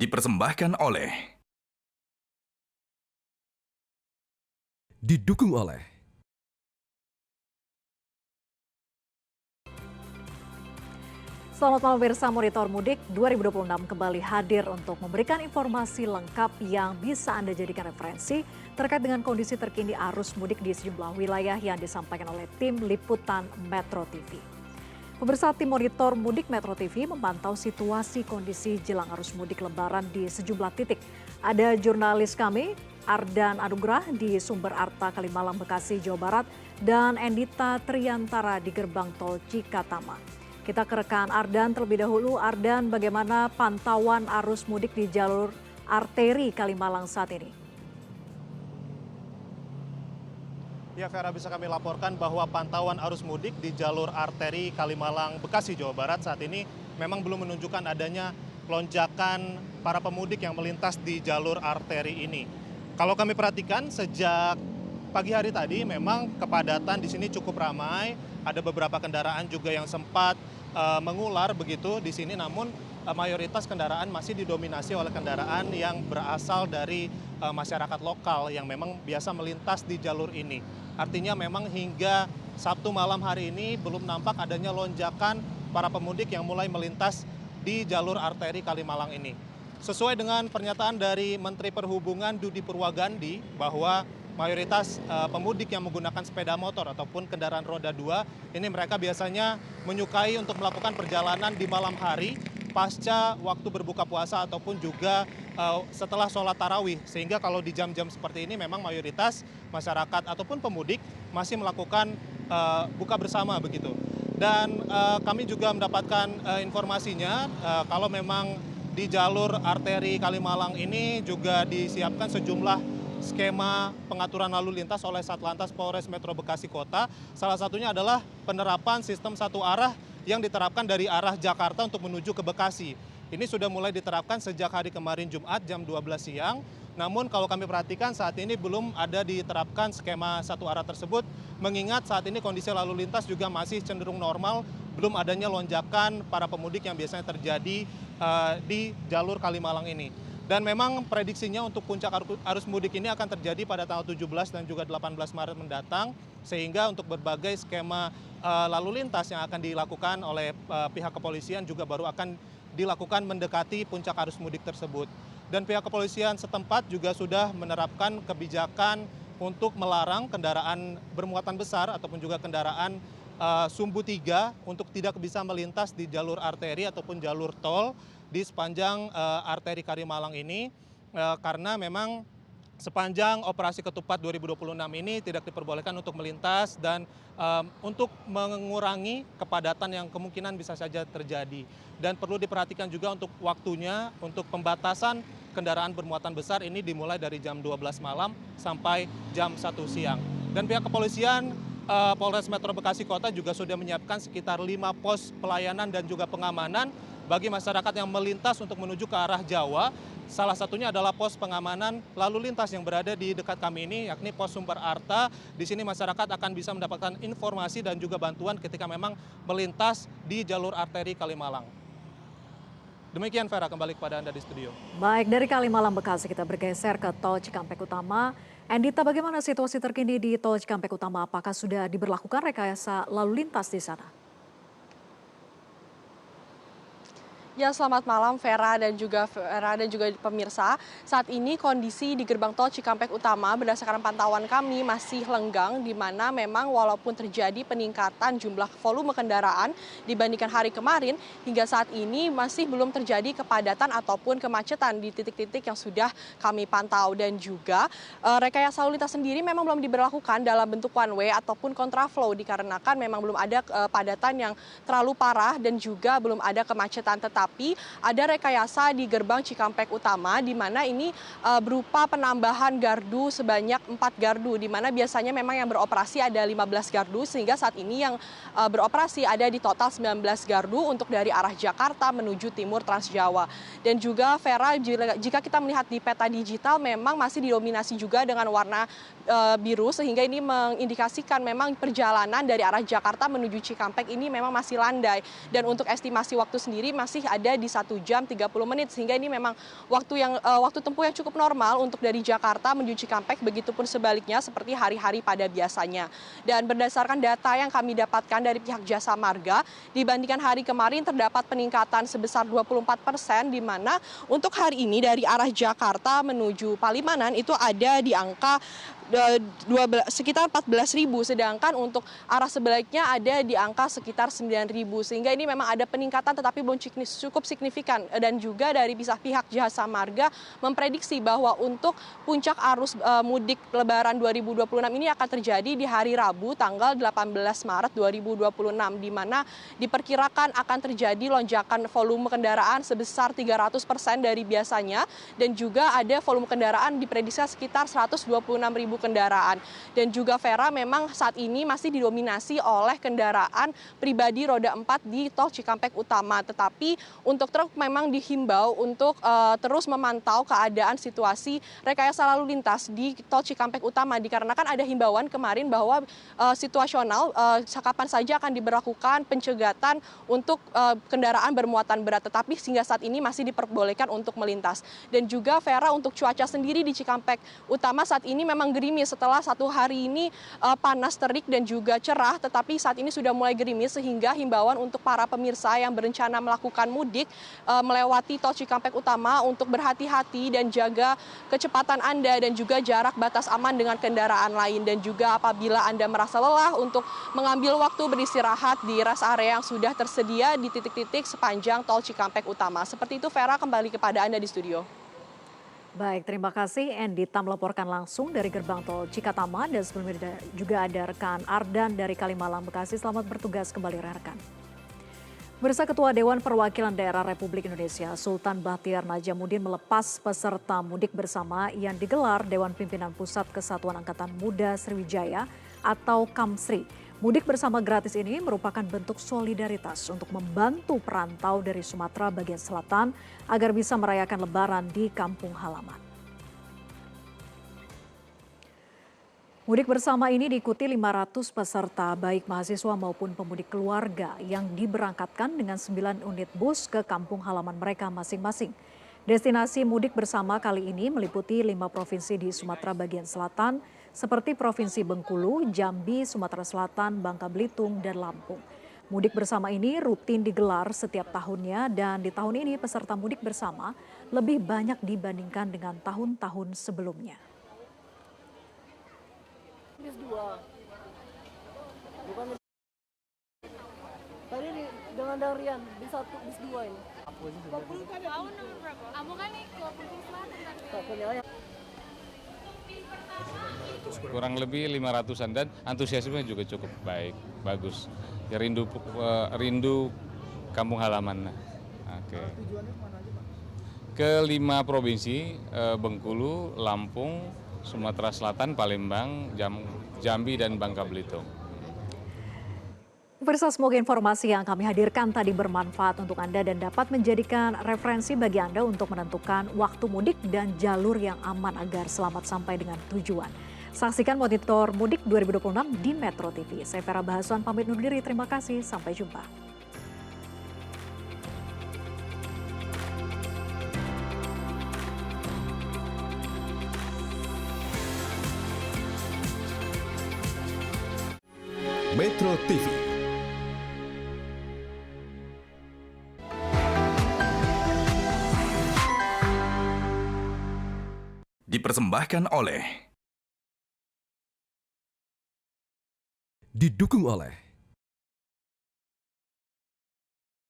dipersembahkan oleh Didukung oleh Selamat malam pemirsa, Monitor Mudik 2026 kembali hadir untuk memberikan informasi lengkap yang bisa Anda jadikan referensi terkait dengan kondisi terkini arus mudik di sejumlah wilayah yang disampaikan oleh tim liputan Metro TV. Pemirsa, tim Monitor Mudik Metro TV memantau situasi kondisi jelang arus mudik Lebaran di sejumlah titik. Ada jurnalis kami, Ardan Anugrah di Sumber Arta, Kalimalang, Bekasi, Jawa Barat, dan Endita Triantara di Gerbang Tol Cikatama. Kita ke rekan Ardan terlebih dahulu. Ardan, bagaimana pantauan arus mudik di jalur arteri Kalimalang saat ini? Ya Vera, bisa kami laporkan bahwa pantauan arus mudik di jalur arteri Kalimalang, Bekasi, Jawa Barat saat ini memang belum menunjukkan adanya lonjakan para pemudik yang melintas di jalur arteri ini. Kalau kami perhatikan sejak pagi hari tadi memang kepadatan di sini cukup ramai, ada beberapa kendaraan juga yang sempat mengular begitu di sini, namun mayoritas kendaraan masih didominasi oleh kendaraan yang berasal dari masyarakat lokal yang memang biasa melintas di jalur ini. Artinya memang hingga Sabtu malam hari ini belum nampak adanya lonjakan para pemudik yang mulai melintas di jalur arteri Kalimalang ini. Sesuai dengan pernyataan dari Menteri Perhubungan Dudi Purwagandi bahwa mayoritas pemudik yang menggunakan sepeda motor ataupun kendaraan roda 2 ini mereka biasanya menyukai untuk melakukan perjalanan di malam hari pasca waktu berbuka puasa ataupun juga setelah sholat tarawih, sehingga kalau di jam-jam seperti ini memang mayoritas masyarakat ataupun pemudik masih melakukan buka bersama begitu. Dan kami juga mendapatkan informasinya kalau memang di jalur arteri Kalimalang ini juga disiapkan sejumlah skema pengaturan lalu lintas oleh Satlantas Polres Metro Bekasi Kota. Salah satunya adalah penerapan sistem satu arah yang diterapkan dari arah Jakarta untuk menuju ke Bekasi. Ini sudah mulai diterapkan sejak hari kemarin Jumat jam 12 siang. Namun kalau kami perhatikan saat ini belum ada diterapkan skema satu arah tersebut, mengingat saat ini kondisi lalu lintas juga masih cenderung normal, belum adanya lonjakan para pemudik yang biasanya terjadi di jalur Kalimalang ini. Dan memang prediksinya untuk puncak arus mudik ini akan terjadi pada tanggal 17 dan juga 18 Maret mendatang, sehingga untuk berbagai skema lalu lintas yang akan dilakukan oleh pihak kepolisian juga baru akan dilakukan mendekati puncak arus mudik tersebut. Dan pihak kepolisian setempat juga sudah menerapkan kebijakan untuk melarang kendaraan bermuatan besar ataupun juga kendaraan sumbu 3 untuk tidak bisa melintas di jalur arteri ataupun jalur tol di sepanjang arteri Kalimalang ini, karena memang sepanjang operasi ketupat 2026 ini tidak diperbolehkan untuk melintas dan untuk mengurangi kepadatan yang kemungkinan bisa saja terjadi. Dan perlu diperhatikan juga untuk waktunya, untuk pembatasan kendaraan bermuatan besar ini dimulai dari jam 12 malam sampai jam 1 siang. Dan pihak kepolisian Polres Metro Bekasi Kota juga sudah menyiapkan sekitar 5 pos pelayanan dan juga pengamanan bagi masyarakat yang melintas untuk menuju ke arah Jawa. Salah satunya adalah pos pengamanan lalu lintas yang berada di dekat kami ini, yakni pos Sumber Arta. Di sini masyarakat akan bisa mendapatkan informasi dan juga bantuan ketika memang melintas di jalur arteri Kalimalang. Demikian Vera, kembali kepada Anda di studio. Baik, dari Kalimalang, Bekasi kita bergeser ke Tol Cikampek Utama. Endita, bagaimana situasi terkini di Tol Cikampek Utama? Apakah sudah diberlakukan rekayasa lalu lintas di sana? Ya, selamat malam Vera dan juga pemirsa. Saat ini kondisi di gerbang tol Cikampek Utama berdasarkan pantauan kami masih lenggang, di mana memang walaupun terjadi peningkatan jumlah volume kendaraan dibandingkan hari kemarin, hingga saat ini masih belum terjadi kepadatan ataupun kemacetan di titik-titik yang sudah kami pantau. Dan juga rekayasa lalu lintas sendiri memang belum diberlakukan dalam bentuk one way ataupun kontraflow, dikarenakan memang belum ada kepadatan yang terlalu parah dan juga belum ada kemacetan. Tetapi ada rekayasa di gerbang Cikampek Utama, di mana ini berupa penambahan gardu sebanyak 4 gardu, di mana biasanya memang yang beroperasi ada 15 gardu, sehingga saat ini yang beroperasi ada di total 19 gardu untuk dari arah Jakarta menuju timur Trans Jawa. Dan juga Vera, jika kita melihat di peta digital memang masih didominasi juga dengan warna biru, sehingga ini mengindikasikan memang perjalanan dari arah Jakarta menuju Cikampek ini memang masih landai. Dan untuk estimasi waktu sendiri masih ada di 1 jam 30 menit, sehingga ini memang waktu tempuh yang cukup normal untuk dari Jakarta menuju Cikampek, begitupun sebaliknya seperti hari-hari pada biasanya. Dan berdasarkan data yang kami dapatkan dari pihak Jasa Marga, dibandingkan hari kemarin terdapat peningkatan sebesar 24%, di mana untuk hari ini dari arah Jakarta menuju Palimanan itu ada di angka sekitar 14.000, sedangkan untuk arah sebaliknya ada di angka sekitar 9.000, sehingga ini memang ada peningkatan tetapi belum cukup signifikan. Dan juga dari pihak Jasa Marga memprediksi bahwa untuk puncak arus mudik Lebaran 2026 ini akan terjadi di hari Rabu tanggal 18 Maret 2026, di mana diperkirakan akan terjadi lonjakan volume kendaraan sebesar 300% dari biasanya, dan juga ada volume kendaraan diprediksi sekitar 126.000 kendaraan. Dan juga Vera, memang saat ini masih didominasi oleh kendaraan pribadi roda 4 di tol Cikampek Utama. Tetapi untuk truk memang dihimbau untuk terus memantau keadaan situasi rekayasa lalu lintas di tol Cikampek Utama, dikarenakan ada himbauan kemarin bahwa situasional kapan saja akan diberlakukan pencegatan untuk kendaraan bermuatan berat, tetapi hingga saat ini masih diperbolehkan untuk melintas. Dan juga Vera, untuk cuaca sendiri di Cikampek Utama saat ini memang gerimis setelah 1 hari ini panas terik dan juga cerah, tetapi saat ini sudah mulai gerimis, sehingga himbauan untuk para pemirsa yang berencana melakukan mudik melewati tol Cikampek Utama untuk berhati-hati dan jaga kecepatan Anda dan juga jarak batas aman dengan kendaraan lain. Dan juga apabila Anda merasa lelah, untuk mengambil waktu beristirahat di rest area yang sudah tersedia di titik-titik sepanjang tol Cikampek Utama. Seperti itu Vera, kembali kepada Anda di studio. Baik, terima kasih Endita melaporkan langsung dari gerbang tol Cikatama, dan sebelumnya juga ada rekan Ardan dari Kalimalang, Bekasi. Selamat bertugas kembali rekan. Pemirsa, Ketua Dewan Perwakilan Daerah Republik Indonesia Sultan Bahtiar Najamuddin melepas peserta mudik bersama yang digelar Dewan Pimpinan Pusat Kesatuan Angkatan Muda Sriwijaya atau KAMSRI. Mudik bersama gratis ini merupakan bentuk solidaritas untuk membantu perantau dari Sumatera bagian selatan agar bisa merayakan Lebaran di kampung halaman. Mudik bersama ini diikuti 500 peserta, baik mahasiswa maupun pemudik keluarga yang diberangkatkan dengan 9 unit bus ke kampung halaman mereka masing-masing. Destinasi mudik bersama kali ini meliputi 5 provinsi di Sumatera bagian selatan, seperti Provinsi Bengkulu, Jambi, Sumatera Selatan, Bangka Belitung, dan Lampung. Mudik bersama ini rutin digelar setiap tahunnya, dan di tahun ini peserta mudik bersama lebih banyak dibandingkan dengan tahun-tahun sebelumnya. Bis 2. Bukan tadi nih dengan Darian bis 1 bis 2 ini. Aku kan tahu nomor berapa? Kamu kan nih ke Selatan. Kurang lebih 500-an, dan antusiasmenya juga cukup baik, bagus. Ya rindu kampung halaman. Oke. Tujuannya kemana aja, Pak? Ke 5 provinsi, Bengkulu, Lampung, Sumatera Selatan, Palembang, Jambi, dan Bangka Belitung. Pemirsa, semoga informasi yang kami hadirkan tadi bermanfaat untuk Anda dan dapat menjadikan referensi bagi Anda untuk menentukan waktu mudik dan jalur yang aman agar selamat sampai dengan tujuan. Saksikan Monitor Mudik 2026 di Metro TV. Saya Vera Bahasuan pamit undur diri. Terima kasih. Sampai jumpa. Metro TV. Dipersembahkan oleh, didukung oleh